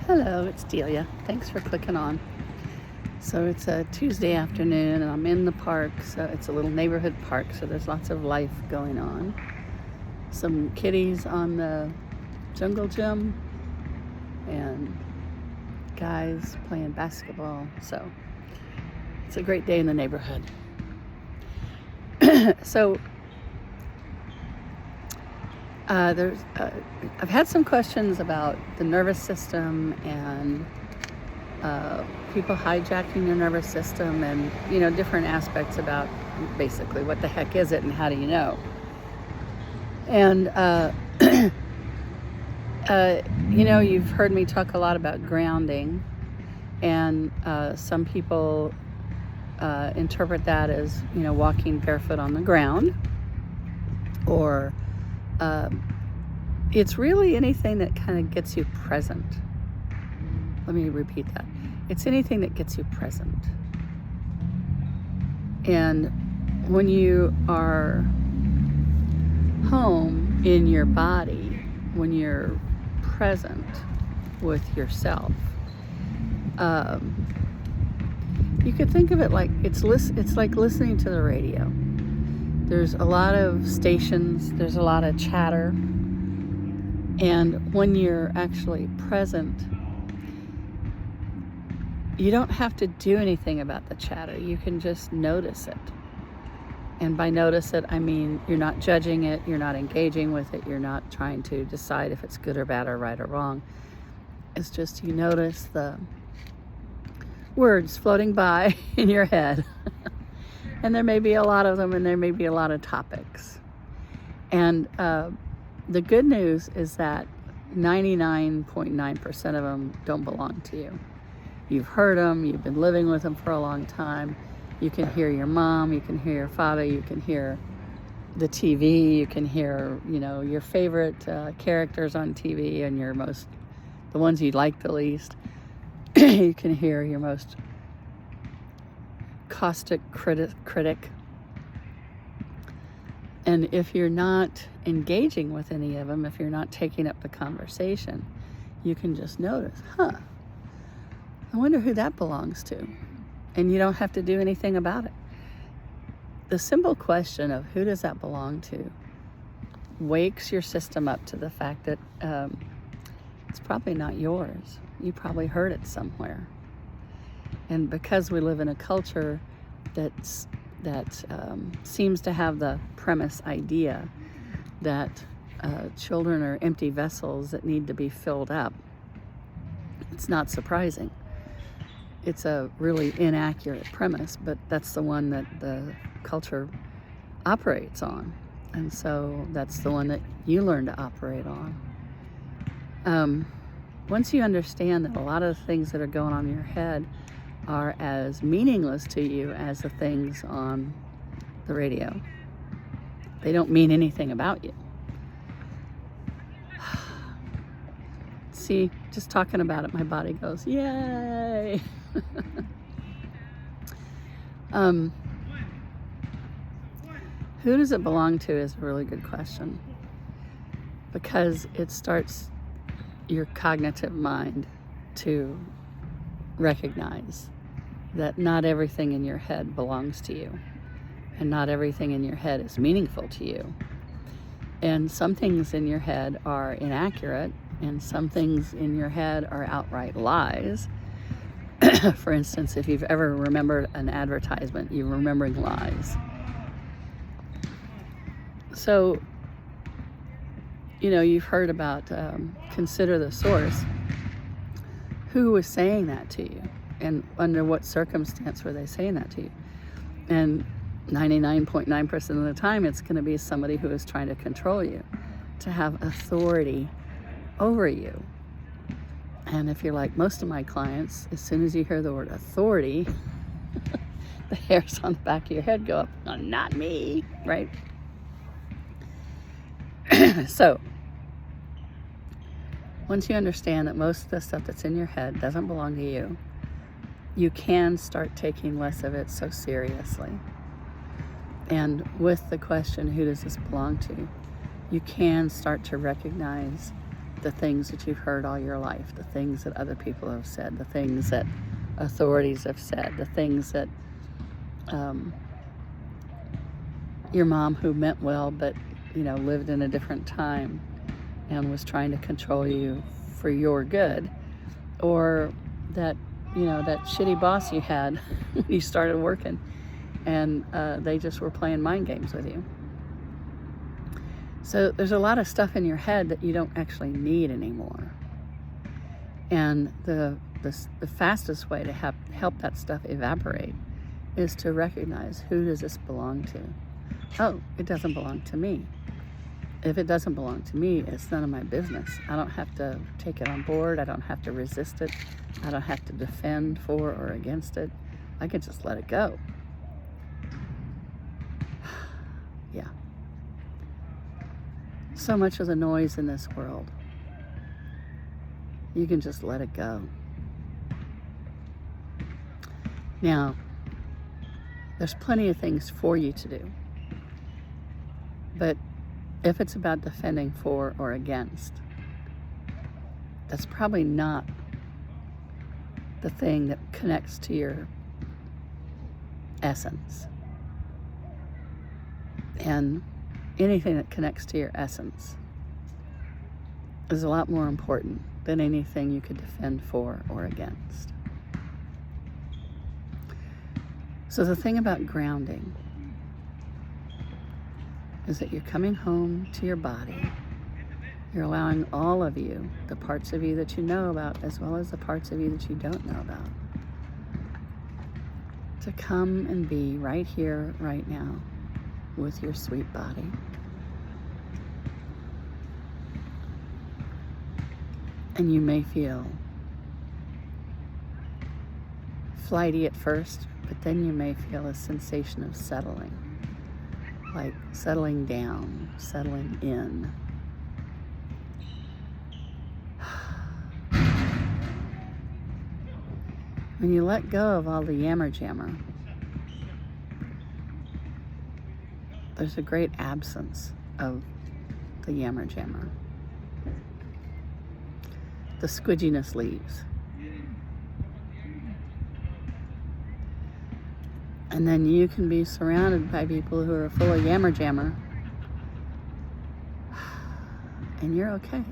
Hello, it's Delia. Thanks for clicking on. So it's a Tuesday afternoon and I'm in the park. So it's a little neighborhood park, so there's lots of life going on. Some kitties on the jungle gym and guys playing basketball. So it's a great day in the neighborhood. So I've had some questions about the nervous system and people hijacking your nervous system and, different aspects about basically what the heck is it and how do you know? And, you've heard me talk a lot about grounding, and some people interpret that as, walking barefoot on the ground, or it's really anything that kind of gets you present. Let me repeat that. It's anything that gets you present. And when you are home in your body, when you're present with yourself, you could think of it like it's like listening to the radio. There's a lot of stations, there's a lot of chatter, and when you're actually present, you don't have to do anything about the chatter. You can just notice it. And by notice it, I mean you're not judging it, you're not engaging with it, you're not trying to decide if it's good or bad or right or wrong. It's just you notice the words floating by in your head. And there may be a lot of them, and there may be a lot of topics. And the good news is that 99.9% of them don't belong to you. You've heard them, you've been living with them for a long time. You can hear your mom, you can hear your father, you can hear the TV, you can hear, your favorite characters on TV and the ones you like the least. You can hear your most caustic critic. And if you're not engaging with any of them, if you're not taking up the conversation, you can just notice, I wonder who that belongs to. And you don't have to do anything about it. The simple question of who does that belong to wakes your system up to the fact that it's probably not yours. You probably heard it somewhere. And because we live in a culture that seems to have the premise idea that children are empty vessels that need to be filled up, it's not surprising. It's a really inaccurate premise, but that's the one that the culture operates on. And so that's the one that you learn to operate on. Once you understand that a lot of the things that are going on in your head are as meaningless to you as the things on the radio, they don't mean anything about you. See, just talking about it, my body goes, yay! Who does it belong to is a really good question, because it starts your cognitive mind to recognize that not everything in your head belongs to you, and not everything in your head is meaningful to you. And some things in your head are inaccurate, and some things in your head are outright lies. For instance, if you've ever remembered an advertisement, you're remembering lies. So, you've heard about consider the source. Who was saying that to you? And under what circumstance were they saying that to you? And 99.9% of the time, it's going to be somebody who is trying to control you, to have authority over you. And if you're like most of my clients, as soon as you hear the word authority, the hairs on the back of your head go up. Oh, not me, right? So, once you understand that most of the stuff that's in your head doesn't belong to you, you can start taking less of it so seriously. And with the question, who does this belong to? You can start to recognize the things that you've heard all your life, the things that other people have said, the things that authorities have said, the things that your mom, who meant well but lived in a different time and was trying to control you for your good, or that that shitty boss you had when you started working, and they just were playing mind games with you. So there's a lot of stuff in your head that you don't actually need anymore. And the fastest way to help that stuff evaporate is to recognize, who does this belong to? Oh, it doesn't belong to me. If it doesn't belong to me, it's none of my business. I don't have to take it on board. I don't have to resist it. I don't have to defend for or against it. I can just let it go. Yeah. So much of the noise in this world, you can just let it go. Now, there's plenty of things for you to do. But if it's about defending for or against, that's probably not the thing that connects to your essence. And anything that connects to your essence is a lot more important than anything you could defend for or against. So the thing about grounding is that you're coming home to your body. You're allowing all of you, the parts of you that you know about, as well as the parts of you that you don't know about, to come and be right here, right now, with your sweet body. And you may feel flighty at first, but then you may feel a sensation of settling. Like settling down, settling in. When you let go of all the yammer jammer, there's a great absence of the yammer jammer. The squidginess leaves. And then you can be surrounded by people who are full of yammer jammer, and you're okay.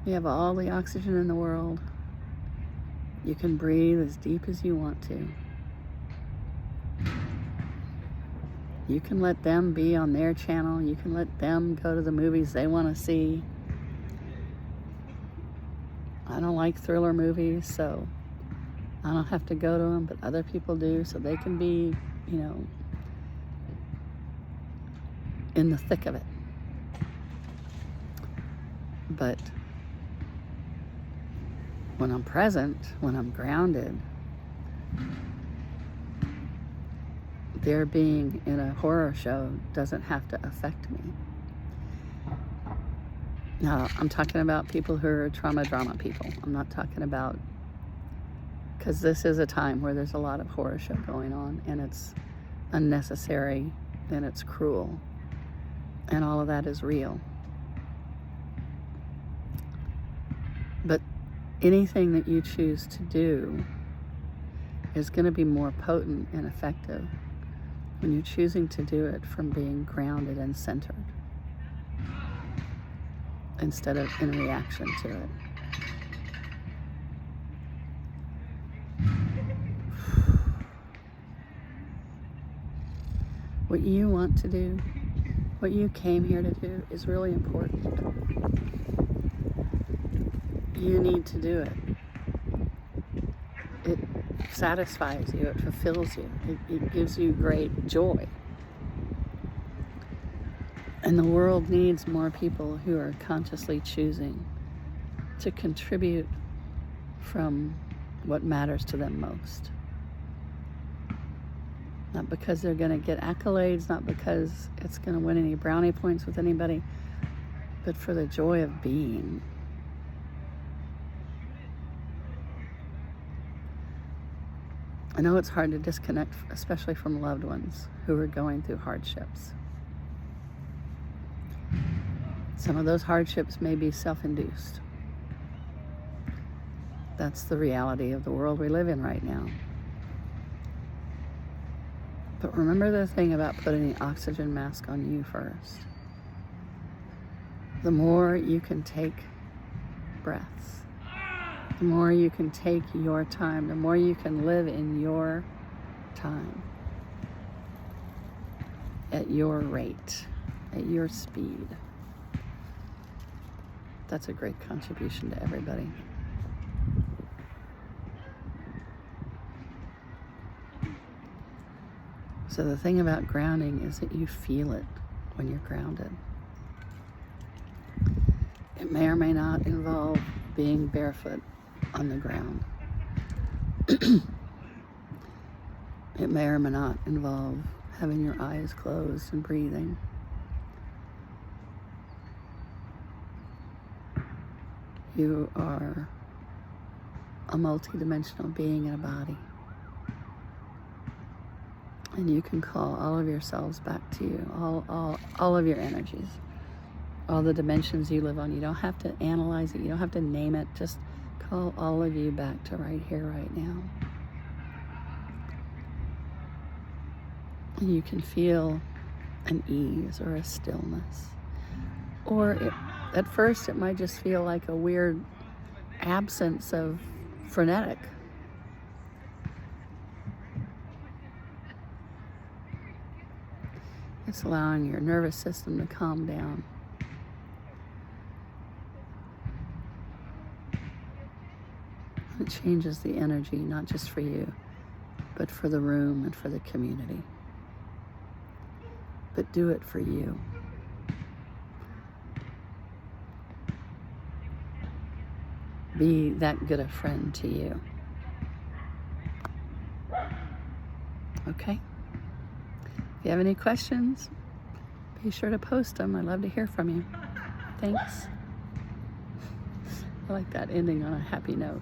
You have all the oxygen in the world. You can breathe as deep as you want to. You can let them be on their channel. You can let them go to the movies they want to see. I don't like thriller movies, so I don't have to go to them, but other people do, so they can be, in the thick of it. But when I'm present, when I'm grounded, their being in a horror show doesn't have to affect me. Now, I'm talking about people who are trauma drama people. I'm not talking about, because this is a time where there's a lot of horror show going on, and it's unnecessary, and it's cruel, and all of that is real. But anything that you choose to do is going to be more potent and effective when you're choosing to do it from being grounded and centered, instead of in reaction to it. What you want to do, what you came here to do, is really important. You need to do it. It satisfies you, it fulfills you, it gives you great joy. And the world needs more people who are consciously choosing to contribute from what matters to them most. Not because they're going to get accolades, not because it's going to win any brownie points with anybody, but for the joy of being. I know it's hard to disconnect, especially from loved ones who are going through hardships. Some of those hardships may be self-induced. That's the reality of the world we live in right now. But remember the thing about putting the oxygen mask on you first. The more you can take breaths, the more you can take your time, the more you can live in your time, at your rate, at your speed. That's a great contribution to everybody. So the thing about grounding is that you feel it when you're grounded. It may or may not involve being barefoot on the ground. It may or may not involve having your eyes closed and breathing. You are a multidimensional being in a body. And you can call all of yourselves back to you, all of your energies, all the dimensions you live on. You don't have to analyze it. You don't have to name it. Just call all of you back to right here, right now. And you can feel an ease or a stillness. Or at first it might just feel like a weird absence of frenetic. It's allowing your nervous system to calm down. It changes the energy, not just for you, but for the room and for the community. But do it for you. Be that good a friend to you. Okay? If you have any questions, be sure to post them. I'd love to hear from you. Thanks. I like that ending on a happy note.